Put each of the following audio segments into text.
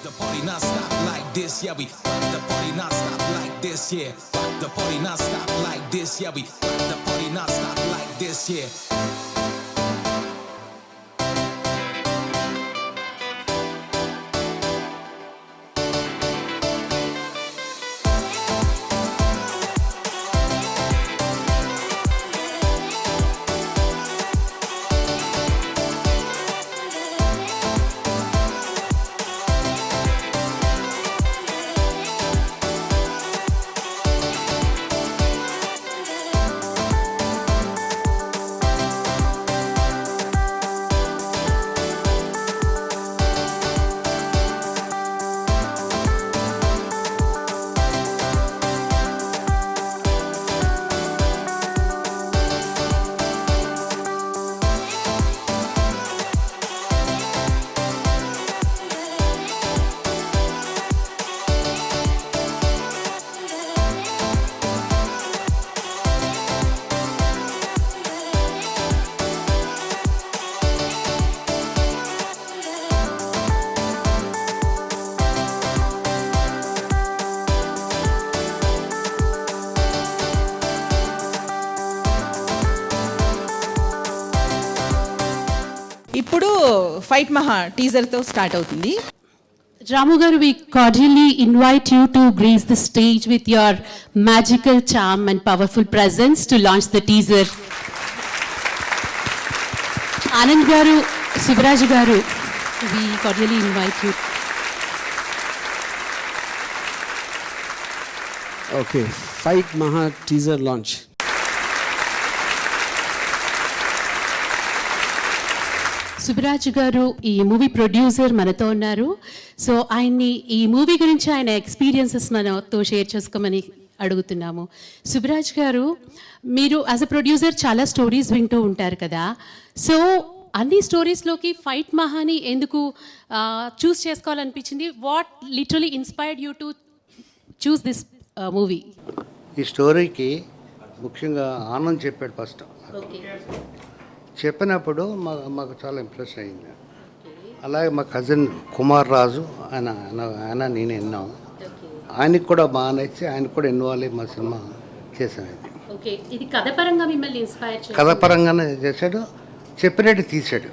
the party non-stop like this, yeah, we rock the party non-stop like this, yeah. Rock the party non-stop like this, yeah, we rock the party non-stop like this, yeah. ఇప్పుడు fight మహా టీజర్తో start అవుతుంది. Ramu garu, we cordially invite you to grace the stage with your magical charm and powerful presence to launch the teaser. Anand garu, Sivaraj garu, we cordially invite you. Okay, Fight Maha teaser launch. Subbaraju గారు ఈ movie producer మనతో ఉన్నారు. So ఆయన్ని ఈ movie గురించి ఆయన experiences మనతో share చేసుకోమని అడుగుతున్నాము. సుబ్బరాజు గారు, మీరు యాజ్ అ ప్రొడ్యూసర్ చాలా స్టోరీస్ వింటూ ఉంటారు కదా. సో అన్ని స్టోరీస్లోకి ఫైట్ మహాని ఎందుకు చూస్ చేసుకోవాలనిపించింది? What literally inspired you to choose this movie? ఈ స్టోరీకి ముఖ్యంగా ఆనంద్ చెప్పాడు ఫస్ట్. చెప్పినప్పుడు మాకు చాలా ఇంప్రెస్ అయింది. అలాగే మా కజిన్ కుమార్ రాజు ఆయన నేను విన్నాం. ఆయనకి కూడా బాగా నచ్చి ఆయన కూడా ఇన్వాల్వ్ అయ్యి మా సినిమా చేశాను. ఇది కథపరంగా మిమ్మల్ని ఇన్స్పైర్ చేశాడు? కథపరంగానే చేశాడు, చెప్పినట్టు తీసాడు.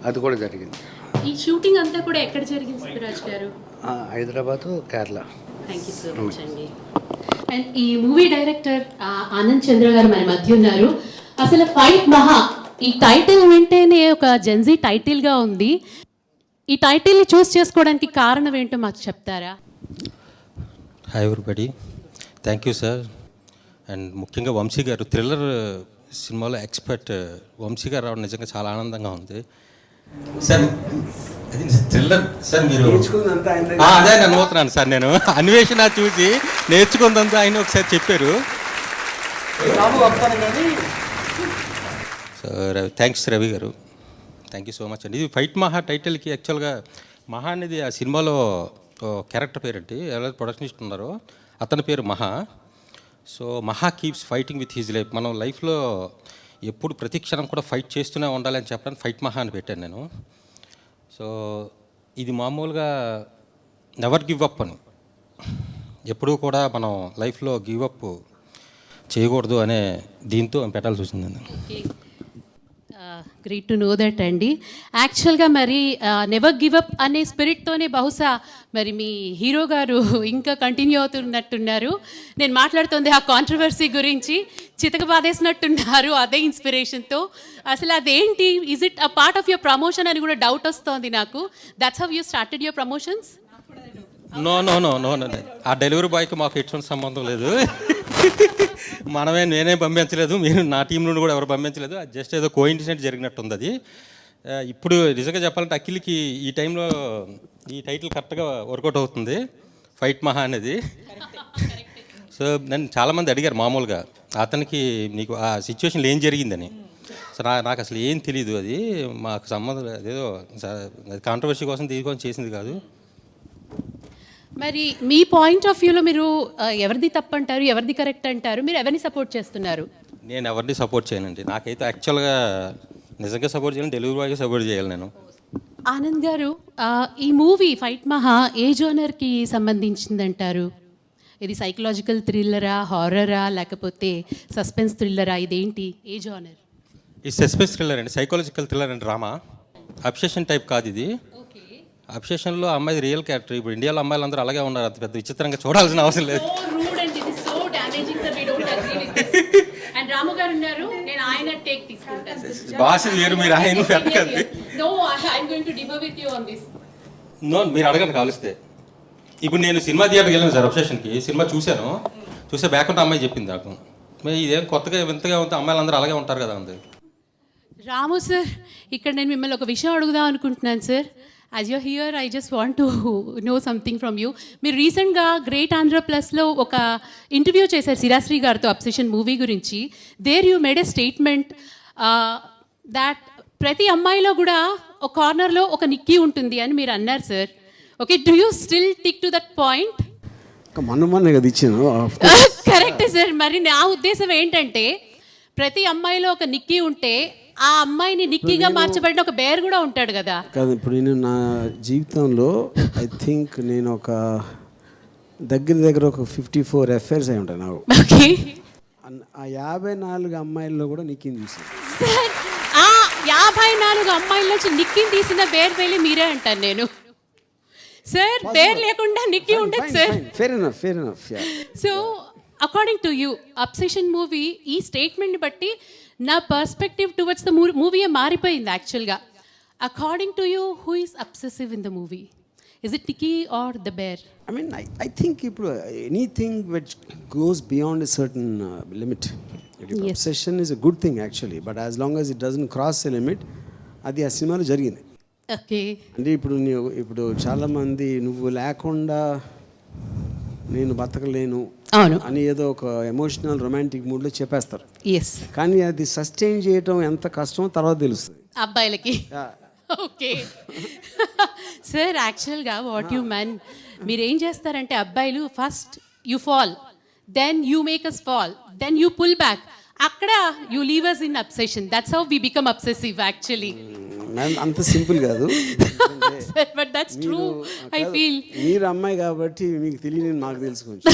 అది కూడా జరిగింది. ఈ షూటింగ్ అంతా కూడా ఎక్కడ జరిగింది సుబ్బరాజ్ గారు? Hyderabad, Kerala. Thank you so much అండి. అండ్ ఈ మూవీ డైరెక్టర్ ఆనంద్ చంద్ర గారు మన మధ్య ఉన్నారు. అసలు ఫైట్ మహా ఈ టైటిల్ వింటేనే ఒక జెన్జీ టైటిల్గా ఉంది. ఈ టైటిల్ని చూస్ చేసుకోవడానికి కారణం ఏంటో మాకు చెప్తారా? Hi everybody, thank you sir. And ముఖ్యంగా వంశీ గారు, థ్రిల్లర్ సినిమాలో ఎక్స్పర్ట్ వంశీ గారు రావడం నిజంగా చాలా ఆనందంగా ఉంది సార్. అది థ్రిల్లర్ సార్, మీరు అదే నేను నమ్ముతున్నాను సార్. నేను అన్వేషణ చూసి నేర్చుకుందంతా ఆయన ఒకసారి చెప్పారు. సో థ్యాంక్స్ రవి గారు, థ్యాంక్ యూ సో మచ్ అండి. ఇది ఫైట్ మహా టైటిల్కి యాక్చువల్గా మహా అనేది ఆ సినిమాలో క్యారెక్టర్ పేరు అండి. ఎవరైతే ప్రొడక్షనిస్ట్ ఉన్నారో అతని పేరు మహా. సో మహా keeps fighting with his life. మనం లైఫ్లో ఎప్పుడు ప్రతి క్షణం కూడా ఫైట్ చేస్తూనే ఉండాలని చెప్పడానికి ఫైట్ మహా అని పెట్టాను నేను. సో ఇది మామూలుగా నెవర్ గివ్ అప్ అని, ఎప్పుడూ కూడా మనం లైఫ్లో గివ్ అప్ చేయకూడదు అనే దీంతో పెట్టాల్సి వచ్చిందండి. గ్రేట్ టు నో దట్ అండి. యాక్చువల్గా మరి నెవర్ గివ్ అప్ అనే స్పిరిట్తోనే బహుశా మరి మీ హీరో గారు ఇంకా కంటిన్యూ అవుతున్నట్టున్నారు. నేను మాట్లాడుతుంది ఆ కాంట్రవర్సీ గురించి. చితక బాధేసినట్టున్నారు అదే ఇన్స్పిరేషన్తో. అసలు అదేంటి? Is it a part of your promotion అని కూడా డౌట్ వస్తుంది నాకు. That's how you started your promotions? No no no no no ఆ డెలివరీ బాయ్కి మాకు ఎటువంటి సంబంధం లేదు. నేనే పంపించలేదు, మీరు నా టీం నుండి కూడా ఎవరు పంపించలేదు. అది జస్ట్ ఏదో కోఇన్సిడెంట్ జరిగినట్టుంది. అది ఇప్పుడు నిజంగా చెప్పాలంటే అఖిల్కి ఈ టైంలో ఈ టైటిల్ కరెక్ట్గా వర్కౌట్ అవుతుంది, ఫైట్ మహా అనేది. సో నన్ను చాలామంది అడిగారు మామూలుగా, అతనికి నీకు ఆ సిచ్యువేషన్లో ఏం జరిగిందని. సో నాకు అసలు ఏం తెలియదు. అది మాకు సంబంధం అదేదో కాంట్రవర్సీ కోసం దీనికోసం చేసింది కాదు. మరి మీ పాయింట్ ఆఫ్ వ్యూలో మీరు ఎవరిది తప్పు అంటారు, ఎవరిది కరెక్ట్ అంటారు? మీరు ఎవరిని సపోర్ట్ చేస్తున్నారు? నేను ఎవరిని సపోర్ట్ చేయనండి. నాకైతే యాక్చువల్గా నిజంగా సపోర్ట్ చేయాలని డెలివరీ బాయ్కి సపోర్ట్ చేయాలి నేను. ఆనంద్ గారు, ఈ మూవీ ఫైట్ మహా ఏ జోనర్కి సంబంధించిందంటారు? ఇది సైకలాజికల్ థ్రిల్లరా, హారరా, లేకపోతే సస్పెన్స్ థ్రిల్లరా? ఇదేంటి, ఏ జోనర్? ఈ సస్పెన్స్ థ్రిల్లర్ అండి, psychological thriller and drama. Obsession type కాదు ఇది. అబ్సెషన్లో అమ్మాయి రియల్ క్యారెక్టర్. ఇప్పుడు ఇండియాలో అమ్మాయిలు అందరూ అలాగే ఉన్నారు, అంత పెద్ద విచిత్రంగా చూడాల్సిన అవసరం లేదు. అండ్ రాము గారు ఉన్నారు, నేను ఆయన టేక్ తీసుకుంటాను. బాస్ వేరు, మీరు ఆయన పెట్టకండి. No, I'm going to differ with you on this. No, మీరు అడగండి కావలిస్తే. ఇప్పుడు నేను సినిమా థియేటర్కి వెళ్ళాను సార్, అబ్సెషన్కి. సినిమా చూసే బ్యాక్ ఉంటే అమ్మాయి చెప్పింది నాకు, మరి ఇదేం కొత్తగా వింతగా ఉంటే అమ్మాయిలు అందరూ అలాగే ఉంటారు కదా అంతే. రాము సార్, ఇక్కడ నేను మిమ్మల్ని ఒక విషయం అడుగుదాం అనుకుంటున్నాను sir. As you're here, I just want to know something from you. మీరు రీసెంట్గా గ్రేట్ ఆంధ్ర ప్లస్లో ఒక ఇంటర్వ్యూ చేశారు సిరాశ్రీ గారితో అబ్సెషన్ మూవీ గురించి. There you made a statement that ప్రతి అమ్మాయిలో కూడా ఒక కార్నర్లో ఒక నిక్కీ ఉంటుంది అని మీరు అన్నారు sir. Okay, do you still tick to that point? మొన్న కదా ఇచ్చాను. కరెక్టే సార్. మరి నా ఉద్దేశం ఏంటంటే, ప్రతి అమ్మాయిలో ఒక నిక్కీ ఉంటే ఆ అమ్మాయిని నిక్కీగా మార్చబడిన ఒక బేర్ కూడా ఉంటాడు కదా. కాదు, ఇప్పుడు నేను నా జీవితంలో ఐ థింక్ నేను ఒక దగ్గర ఒక 54 అఫైర్స్ అయి ఉంటాయి నాకు. ఓకే, ఆ 54 అమ్మాయిల్లో కూడా నిక్కిని చూసాను సార్. ఆ 54 అమ్మాయిల నుంచి నిక్కీని తీసిన బేర్ వెళ్ళి మీరే అంటాను నేను సార్. బేర్ లేకుండా నిక్కీ ఉండదు sir. Fair enough. So according to you, obsession movie ఈ స్టేట్మెంట్ని బట్టి నా పర్స్పెక్టివ్ టువర్డ్స్ ద మూవీ మారిపోయింది యాక్చువల్గా. According to you, who is obsessive in the movie? Is it Nikki or the Bear? I mean, I think ఇప్పుడు anything which goes beyond a certain limit. Yes. Obsession is a good thing actually, but as long as it doesn't cross a limit, అది ఆ సినిమాలో జరిగింది. Okay, అంటే ఇప్పుడు చాలామంది నువ్వు లేకుండా నేను బతకలేను అవును అని ఏదో ఒక ఎమోషనల్ రొమాంటిక్ మూడ్లో చెప్పేస్తారు. ఎస్, కానీ అది సస్టైన్ చేయటం ఎంత కష్టమో తర్వాత తెలుస్తుంది అబ్బాయిలకి. ఓకే సార్, యాక్చువల్గా వాట్ యూ మ్యాన్, మీరు ఏం చేస్తారంటే అబ్బాయిలు first you fall, then you make us fall, then you pull back, అక్కడ you leave us in obsession. That's how we become obsessive actually. అంత సింపుల్ కాదు. But that's true, I feel. మీరు అమ్మాయి కాబట్టి మీకు తెలియని మాకు తెలుసుకోవచ్చు.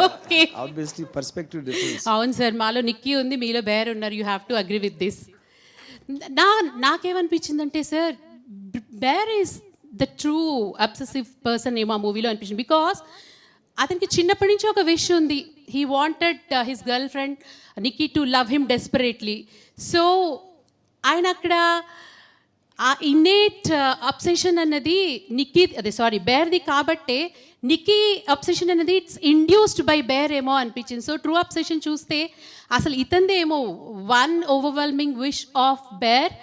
Okay, obviously perspective difference. అవును సార్, మాలో నిక్కీ ఉంది, మీలో బేర్ ఉన్నారు. You have to agree with this. నాకేమనిపించిందంటే sir, Bear is the true obsessive person ఏమో ఆ మూవీలో అనిపించింది. బికాస్ అతనికి చిన్నప్పటి నుంచి ఒక విష్ ఉంది. He wanted his girlfriend Nikki to love him desperately. So ఆయన అక్కడ ఆ ఇన్నేట్ అబ్సెషన్ అన్నది బేర్ది కాబట్టే నిక్కీ అబ్సెషన్ అనేది ఇట్స్ ఇండ్యూస్డ్ బై బేర్ ఏమో అనిపించింది. సో ట్రూ అబ్సెషన్ చూస్తే అసలు ఇతందే ఏమో one overwhelming wish of Bear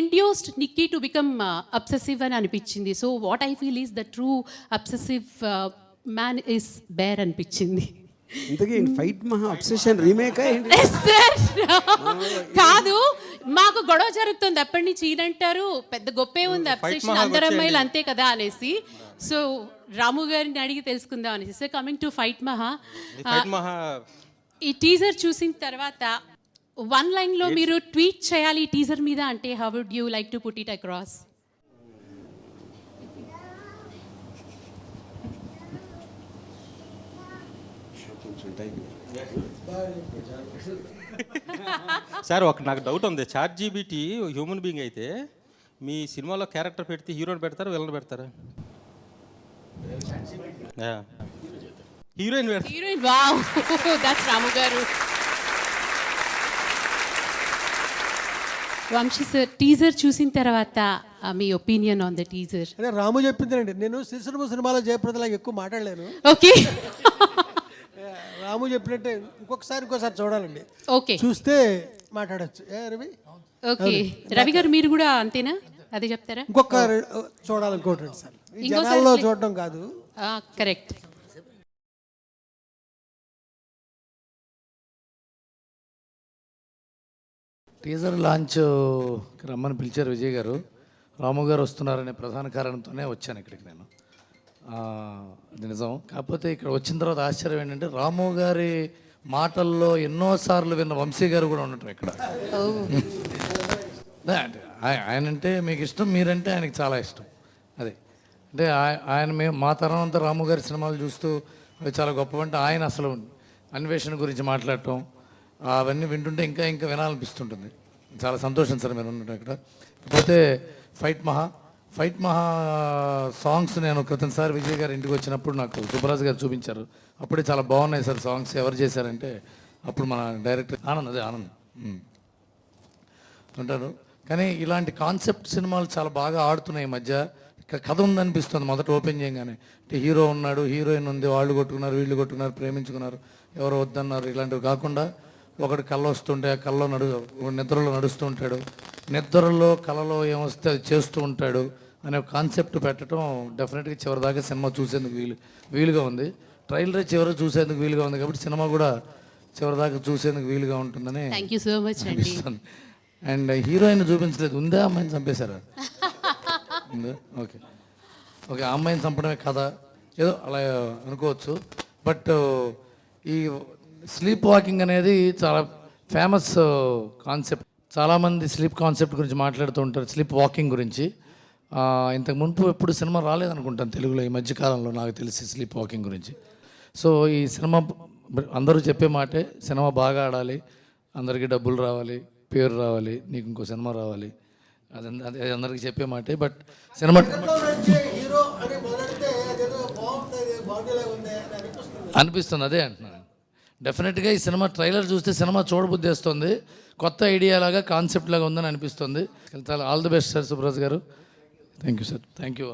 induced Nikki to become obsessive అని అనిపించింది. So what I feel is the true obsessive man is Bear అనిపించింది. ఇంతకీ ఫైట్ మహా అబ్సెషన్ రీమేక్ కాదు, మాకు గొడవ జరుగుతుంది అప్పటి నుంచి. ఈయనంటారు పెద్ద గొప్పే ఉంది అబ్సెషన్, అందరు అమ్మాయిలు అంతే కదా అనేసి. సో రాము గారిని అడిగి తెలుసుకుందాం అనేసి. సో కమింగ్ టు ఫైట్ మహా, ఈ టీజర్ చూసిన తర్వాత వన్ లైన్లో మీరు ట్వీట్ చేయాలి ఈ టీజర్ మీద అంటే how would you like to put it across? Sir, నాకు డౌట్ ఉంది. చాట్ జీబీటీ హ్యూమన్ బీయింగ్ అయితే మీ సినిమాలో క్యారెక్టర్ పెడితే హీరోని పెడతారా, విలన్ పెడతారా? హీరోయిన్ పెడతారు. హీరోయిన్, వావ్, దట్స్ రాము గారు. వంశీ సార్, టీజర్ చూసిన తర్వాత మీ ఒపీనియన్ ఆన్ ద టీజర్? అదే రాము చెప్పిందండి, నేను సిరిసిరమ సినిమాలో జయప్రదలాగా ఎక్కువ మాట్లాడలేను. ఓకే, రాము చెప్పినట్టే ఇంకోసారి చూడాలండి. ఓకే, చూస్తే మాట్లాడచ్చు. రవి, ఓకే, రవి గారు మీరు కూడా అంతేనా, అదే చెప్తారా? ఇంకొక చూడాలి, ఇంకోటి సార్, జనాల్లో చూడటం కాదు. కరెక్ట్. టీజర్ లాంచ్ రమ్మని పిలిచారు విజయ్ గారు. రాము గారు వస్తున్నారనే ప్రధాన కారణంతోనే వచ్చాను ఇక్కడికి నేను. అది నిజం. కాకపోతే ఇక్కడ వచ్చిన తర్వాత ఆశ్చర్యం ఏంటంటే రాము గారి మాటల్లో ఎన్నోసార్లు విన్న వంశీ గారు కూడా ఉండటం ఇక్కడ. ఆయన అంటే మీకు ఇష్టం, మీరంటే ఆయనకి చాలా ఇష్టం. అదే అంటే ఆయన మేము మా తరం అంతా రాము గారి సినిమాలు చూస్తూ అవి చాలా గొప్పవంటే ఆయన అసలు అన్వేషణ గురించి మాట్లాడటం అవన్నీ వింటుంటే ఇంకా ఇంకా వినాలనిపిస్తుంటుంది. చాలా సంతోషం సార్ మీరు ఉన్నట్టు ఇక్కడ. కాకపోతే ఫైట్ మహా సాంగ్స్ నేను క్రితంసారి విజయ్ గారి ఇంటికి వచ్చినప్పుడు నాకు సుబ్బరాజు గారు చూపించారు. అప్పుడే చాలా బాగున్నాయి సార్ సాంగ్స్. ఎవరు చేశారంటే అప్పుడు మన డైరెక్టర్ ఆనంద్ ఉంటారు. కానీ ఇలాంటి కాన్సెప్ట్ సినిమాలు చాలా బాగా ఆడుతున్నాయి ఈ మధ్య. కథ ఉందనిపిస్తుంది మొదట ఓపెన్ చేయగానే. అంటే హీరో ఉన్నాడు, హీరోయిన్ ఉంది, వాళ్ళు కొట్టుకున్నారు, వీళ్ళు కొట్టుకున్నారు, ప్రేమించుకున్నారు, ఎవరో వద్దన్నారు, ఇలాంటివి కాకుండా ఒకటి కళ్ళ వస్తుంటే కళ్ళలో నిద్రలో నడుస్తూ ఉంటాడు, నిద్రలో కళలో ఏమొస్తే అది చేస్తూ ఉంటాడు అనే ఒక కాన్సెప్ట్ పెట్టడం డెఫినెట్గా చివరిదాకా సినిమా చూసేందుకు వీలుగా ఉంది. ట్రైలర్ చివరి చూసేందుకు వీలుగా ఉంది కాబట్టి సినిమా కూడా చివరిదాకా చూసేందుకు వీలుగా ఉంటుందని థ్యాంక్ యూ సో మచ్ అండి. అండ్ హీరోయిన్ చూపించలేదు, ఉందా అమ్మాయిని చంపేశారా? ఉందా? ఓకే ఆ అమ్మాయిని చంపడమే కథ ఏదో అలా అనుకోవచ్చు. బట్ ఈ స్లీప్ వాకింగ్ అనేది చాలా ఫేమస్ కాన్సెప్ట్. చాలామంది స్లీప్ కాన్సెప్ట్ గురించి మాట్లాడుతూ ఉంటారు, స్లీప్ వాకింగ్ గురించి. ఇంతకు మునుపు ఎప్పుడు సినిమా రాలేదనుకుంటాను తెలుగులో ఈ మధ్యకాలంలో నాకు తెలిసి స్లీప్ వాకింగ్ గురించి. సో ఈ సినిమా అందరూ చెప్పే మాటే, సినిమా బాగా ఆడాలి, అందరికీ డబ్బులు రావాలి, పేరు రావాలి, నీకు ఇంకో సినిమా రావాలి, అది అందరికీ చెప్పే మాటే. బట్ సినిమా అనిపిస్తుంది, అదే అంటున్నాను. డెఫినెట్గా ఈ సినిమా ట్రైలర్ చూస్తే సినిమా చూడబుద్ధి వేస్తుంది, కొత్త ఐడియా లాగా కాన్సెప్ట్ లాగా ఉందని అనిపిస్తుంది. చాలా all the best sir Subraj garu. Thank you sir. Thank you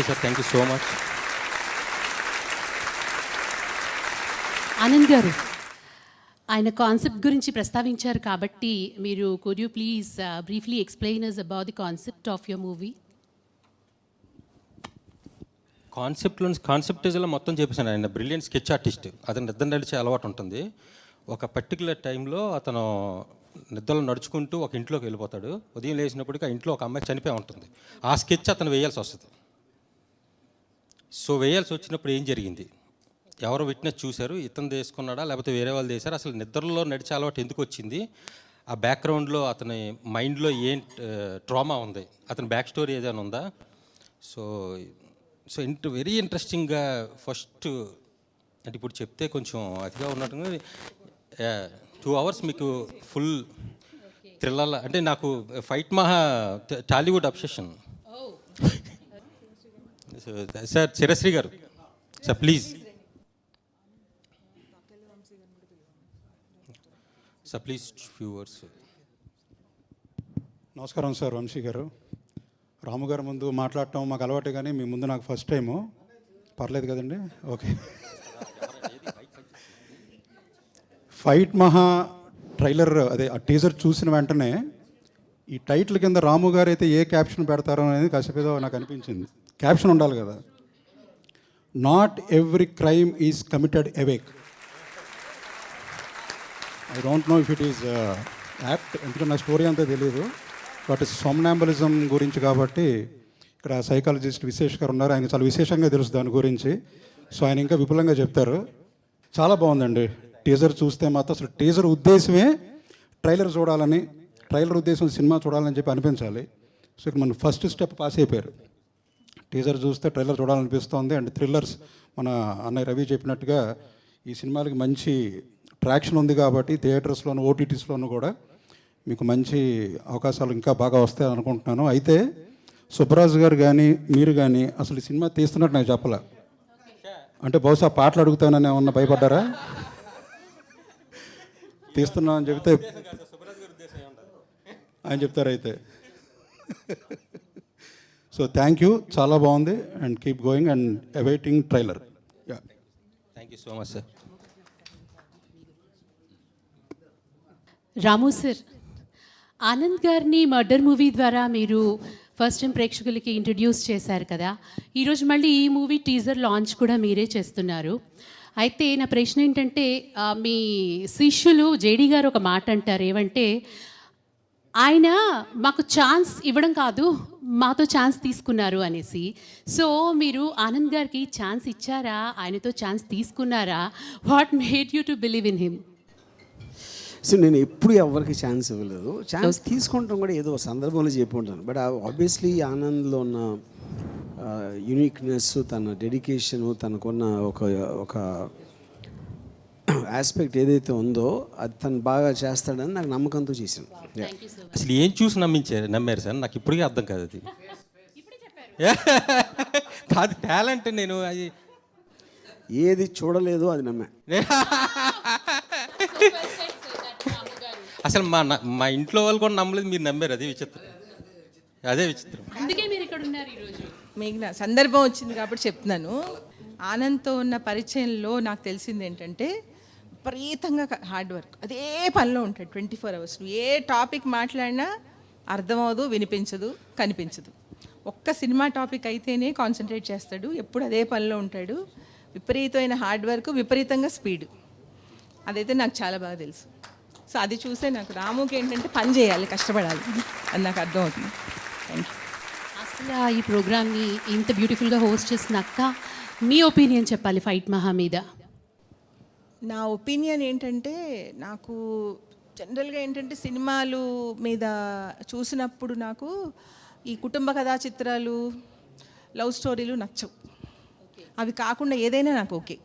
sir. Thank you so much. Anand garu, ఆయన కాన్సెప్ట్ గురించి ప్రస్తావించారు కాబట్టి మీరు could you please briefly explain us about the concept of your movie? కాన్సెప్టేజ్లో మొత్తం చెప్పేసాను. ఆయన బ్రిలియంట్ స్కెచ్ ఆర్టిస్ట్. అతను నిద్ర నడిచే అలవాటు ఉంటుంది. ఒక పర్టికులర్ టైంలో అతను నిద్రలో నడుచుకుంటూ ఒక ఇంట్లోకి వెళ్ళిపోతాడు. ఉదయం లేచినప్పటికీ ఆ ఇంట్లో ఒక అమ్మాయి చనిపోయి ఉంటుంది. ఆ స్కెచ్ అతను వేయాల్సి వస్తుంది. సో వేయాల్సి వచ్చినప్పుడు ఏం జరిగింది, ఎవరో విట్నెస్ చూశారు, ఇతను తీసుకున్నాడా లేకపోతే వేరే వాళ్ళు చేశారు, అసలు నిద్రలో నడిచే అలవాటు ఎందుకు వచ్చింది, ఆ బ్యాక్గ్రౌండ్లో అతని మైండ్లో ఏం ట్రామా ఉంది, అతని బ్యాక్ స్టోరీ ఏదైనా ఉందా. సో వెరీ ఇంట్రెస్టింగ్గా ఫస్ట్ అంటే ఇప్పుడు చెప్తే కొంచెం అతిగా ఉన్నట్టుగా 2 hours మీకు ఫుల్ థ్రిల్లర్. అంటే నాకు ఫైట్ మహా టాలీవుడ్ అబ్సెషన్. సార్ చిరశ్రీ గారు sir please sir please few words. నమస్కారం సార్ వంశీ గారు. రాము గారి ముందు మాట్లాడటం మాకు అలవాటే, కానీ మీ ముందు నాకు ఫస్ట్ టైము. పర్లేదు కదండి? ఓకే. ఫైట్ మహా ట్రైలర్ అదే ఆ టీజర్ చూసిన వెంటనే ఈ టైటిల్ కింద రాము గారు అయితే ఏ క్యాప్షన్ పెడతారో అనేది కాసేపేదో నాకు అనిపించింది. క్యాప్షన్ ఉండాలి కదా, not every crime is committed awake. I don't know if it is apt, ఎందుకంటే నా స్టోరీ అంతా తెలియదు. బట్ సోమ్నాంబలిజం గురించి కాబట్టి ఇక్కడ సైకాలజిస్ట్ విశేష్ గారు ఉన్నారు, ఆయన చాలా విశేషంగా తెలుసు దాని గురించి. సో ఆయన ఇంకా విపులంగా చెప్తారు. చాలా బాగుందండి. టీజర్ చూస్తే మాత్రం అసలు టీజర్ ఉద్దేశమే ట్రైలర్ చూడాలని, ట్రైలర్ ఉద్దేశం సినిమా చూడాలని చెప్పి అనిపించాలి. సో ఇక్కడ మన ఫస్ట్ స్టెప్ పాస్ అయిపోయారు. టీజర్ చూస్తే ట్రైలర్ చూడాలనిపిస్తుంది. అండ్ థ్రిల్లర్స్ మన అన్నయ్య రవి చెప్పినట్టుగా ఈ సినిమాలకి మంచి ట్రాక్షన్ ఉంది కాబట్టి థియేటర్స్లోను ఓటీటీస్లోనూ కూడా మీకు మంచి అవకాశాలు ఇంకా బాగా వస్తాయని అనుకుంటున్నాను. అయితే సుబ్బరాజు గారు కానీ మీరు కానీ అసలు ఈ సినిమా తీస్తున్నట్టు నాకు చెప్పలే. అంటే బహుశా పాటలు అడుగుతానని ఏమన్నా భయపడ్డారా? తీస్తున్నా అని చెప్తే ఆయన చెప్తారు అయితే. సో థ్యాంక్ యూ, చాలా బాగుంది. And keep going and awaiting trailer. Thank you so much sir. Ramu sir, Anand గారిని మర్డర్ మూవీ ద్వారా మీరు ఫస్ట్ టైం ప్రేక్షకులకి ఇంట్రడ్యూస్ చేశారు కదా. ఈరోజు మళ్ళీ ఈ మూవీ టీజర్ లాంచ్ కూడా మీరే చేస్తున్నారు. అయితే నా ప్రశ్న ఏంటంటే, మీ శిష్యులు జేడీ గారు ఒక మాట అంటారు, ఏమంటే ఆయన మాకు ఛాన్స్ ఇవ్వడం కాదు, మాతో ఛాన్స్ తీసుకున్నారు అనేసి. సో మీరు ఆనంద్ గారికి ఛాన్స్ ఇచ్చారా, ఆయనతో ఛాన్స్ తీసుకున్నారా? What made you to believe in him? So నేను ఎప్పుడు ఎవరికి ఛాన్స్ ఇవ్వలేదు. ఛాన్స్ తీసుకుంటాం కూడా ఏదో సందర్భంలో చెప్పి ఉంటాను. బట్ ఆబ్వియస్లీ ఆనంద్లో ఉన్న యూనిక్నెస్, తన డెడికేషను, తనకున్న ఒక ఆస్పెక్ట్ ఏదైతే ఉందో అది తను బాగా చేస్తాడని నాకు నమ్మకంతో చేశాను. అసలు ఏం చూసి నమ్మారు సార్? నాకు ఇప్పటికీ అర్థం కాదు అది. కాదు టాలెంట్, నేను అది ఏది చూడలేదు అది నమ్మా. అసలు మా ఇంట్లో వాళ్ళు కూడా నమ్మలేదు, మీరు నమ్మారు. అదే విచిత్రం, అదే విచిత్రం. అందుకే మీరు ఇక్కడ ఉన్నారు ఈరోజు. మీకు సందర్భం వచ్చింది కాబట్టి చెప్తున్నాను. ఆనంద్తో ఉన్న పరిచయంలో నాకు తెలిసింది ఏంటంటే విపరీతంగా హార్డ్ వర్క్, అదే పనిలో ఉంటాడు 24 hours. ఏ టాపిక్ మాట్లాడినా అర్థమవదు, వినిపించదు, కనిపించదు. ఒక్క సినిమా టాపిక్ అయితేనే కాన్సన్ట్రేట్ చేస్తాడు, ఎప్పుడు అదే పనిలో ఉంటాడు. విపరీతమైన హార్డ్ వర్క్, విపరీతంగా స్పీడ్, అదైతే నాకు చాలా బాగా తెలుసు. సో అది చూసే నాకు రాముకి ఏంటంటే పని చేయాలి, కష్టపడాలి అది నాకు అర్థమవుతుంది. Thank you. అసలు ఈ ప్రోగ్రామ్ని ఇంత బ్యూటిఫుల్గా హోస్ట్ చేసిన అక్క, మీ ఒపీనియన్ చెప్పాలి ఫైట్ మహా మీద. నా ఒపీనియన్ ఏంటంటే, నాకు జనరల్గా ఏంటంటే సినిమాలు మీద చూసినప్పుడు నాకు ఈ కుటుంబ కథా చిత్రాలు, లవ్ స్టోరీలు నచ్చవు. అవి కాకుండా ఏదైనా నాకు ఓకే,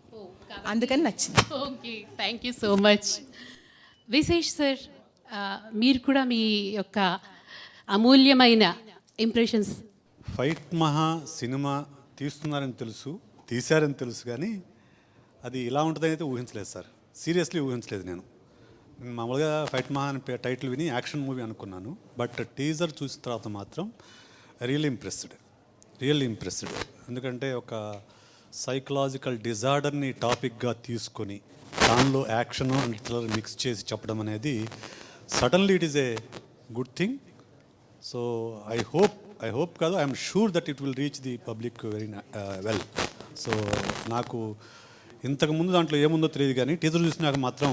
అందుకని నచ్చింది. Okay, thank you so much. Vishesh sir, మీరు కూడా మీ యొక్క అమూల్యమైన ఇంప్రెషన్స్. ఫైట్ మహా సినిమా తీస్తున్నారని తెలుసు, తీశారని తెలుసు, కానీ అది ఇలా ఉంటుందని అయితే ఊహించలేదు సార్. సీరియస్లీ ఊహించలేదు. నేను మామూలుగా ఫైట్ మహా అని టైటిల్ విని యాక్షన్ మూవీ అనుకున్నాను. బట్ టీజర్ చూసిన తర్వాత మాత్రం రియల్లీ ఇంప్రెస్డ్. ఎందుకంటే ఒక సైకలాజికల్ డిజార్డర్ని టాపిక్గా తీసుకొని దానిలో యాక్షన్ అండ్ థ్రిల్లర్ మిక్స్ చేసి చెప్పడం అనేది suddenly it is a good thing. So I hope కాదు, I'm sure that it will reach the public very well. So నాకు ఇంతకుముందు దాంట్లో ఏముందో తెలియదు, కానీ టీజర్ చూసినాక మాత్రం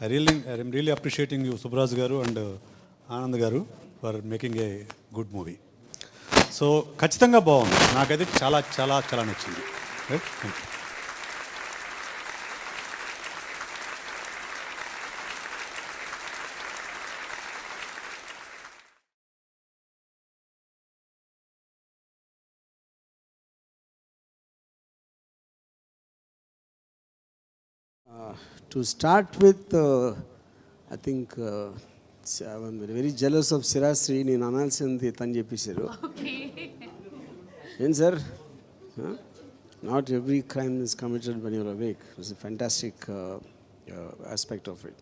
I'm really appreciating you Subraj garu and Anand garu for making a good movie. So ఖచ్చితంగా బాగుంది, నాకైతే చాలా చాలా చాలా నచ్చింది. Right, thank you. To start with, I think I'm very jealous of Sirasri. నేను అనాల్సింది తను చెప్పేశారు. ఏం sir, not every crime is committed when you're awake. It's a fantastic aspect of it.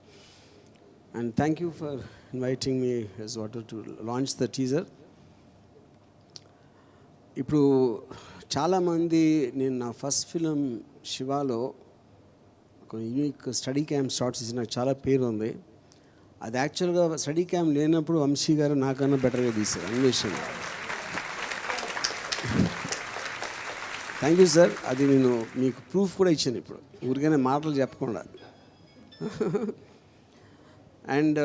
And thank you for inviting me as well to launch the teaser. ఇప్పుడు చాలామంది, నేను నా first film శివాలో ఒక unique study camp shorts ఇచ్చి నాకు చాలా పేరు ఉంది. అది యాక్చువల్గా స్టడీ క్యాంప్ లేనప్పుడు వంశీ గారు నాకన్నా బెటర్గా తీశారు అన్వేషణ. Thank you sir. అది నేను మీకు ప్రూఫ్ కూడా ఇచ్చాను ఇప్పుడు, ఊరికైనా మాటలు చెప్పకుండా. అండ్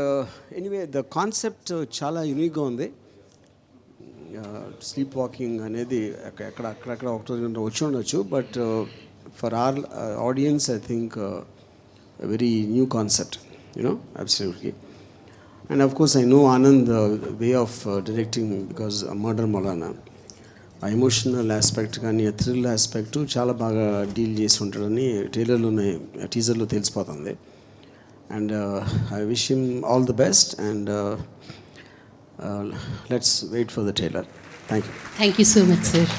ఎనీవే ద కాన్సెప్ట్ చాలా యూనిక్గా ఉంది. స్లీప్ వాకింగ్ అనేది అక్కడక్కడ ఒకటో వచ్చి ఉండొచ్చు, but for our audience I think a very new concept, absolutely. And of course I know Anand way of directing, because Murder Maulana ఆ ఎమోషనల్ ఆస్పెక్ట్ కానీ ఆ థ్రిల్ ఆస్పెక్ట్ చాలా బాగా డీల్ చేసి ఉంటాడని టీజర్లో తెలిసిపోతుంది. And I wish him all the best and let's wait for the trailer. Thank you so much sir.